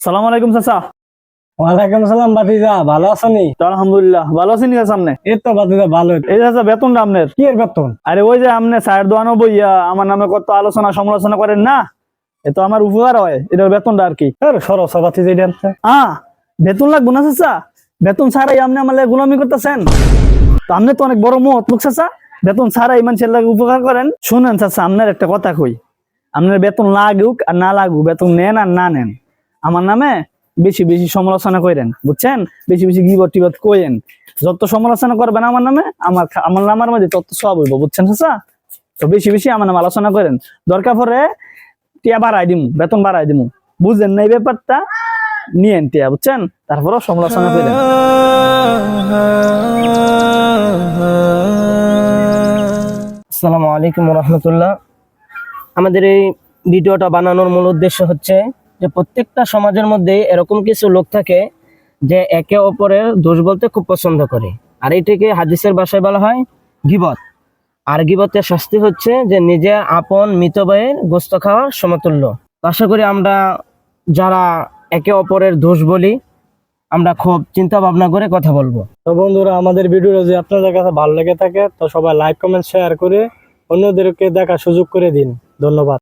সালাম আলাইকুম চাচা। ওয়ালাইকুম সালাম ভাতিজা, ভালো আছেন? তো আলহামদুলিল্লাহ ভালো আছেন চাচা। সামনে এই তো ভাতিজা ভালো। এই চাচা বেতনটা আপনার। কি এর বেতন? আরে ওই যে আপনি চায়ের দোকানে বইয়া আমার নামে কত আলোচনা সমালোচনা করেন না, এ তো আমার উপকার হয়, এটার বেতনটা আর কি। সরস ভাতিজা এটা আনছে। বেতন লাগবো না চাচা? বেতন ছাড়াই আপনি আমার লাগে গোলামি করতেছেন? তো আপনি তো অনেক বড় মহৎ লোক চাচা, বেতন ছাড়াই মানুষের লাগে উপকার করেন। শুনেন চাচা, আপনার একটা কথা কই, আপনার বেতন লাগুক আর না লাগুক, বেতন নেন আর না নেন, আমার নামে বেশি বেশি সমালোচনা করেন, বুঝছেন? বেশি বেশি গিবট টিবট কইেন। যত সমালোচনা করবেন আমার নামে, আমার নামের মধ্যে তত সব হইব, বুঝছেন চাচা? তো বেশি বেশি আমার নামে আলোচনা করেন, দরকার পড়ে টিয়া বাড়াই দিমু, বেতন বাড়াই দিমু। বুঝলেন না এই ব্যাপারটা? নিয়েন টিয়া, বুঝছেন? তারপরও সমালোচনা করেন। আসসালামু আলাইকুম রহমতুল্লাহ। আমাদের এই ভিডিওটা বানানোর মূল উদ্দেশ্য হচ্ছে যে প্রত্যেকটা সমাজের মধ্যে এরকম কিছু লোক থাকে যে একে অপরের দোষ বলতে খুব পছন্দ করে, আর এটাকে হাদিসের ভাষায় বলা হয় গীবত। আর গীবতের শাস্তি হচ্ছে যে নিজের আপন মৃত ভাইয়ের গোস্ত খাওয়ার সমতুল্য। তো আশা করি আমরা যারা একে অপরের দোষ বলি, আমরা খুব চিন্তা ভাবনা করে কথা বলবো। তো বন্ধুরা, আমাদের ভিডিওটা যদি আপনাদের কাছে ভালো লেগে থাকে তো সবাই লাইক কমেন্ট শেয়ার করে অন্যদেরকে দেখার সুযোগ করে দিন। ধন্যবাদ।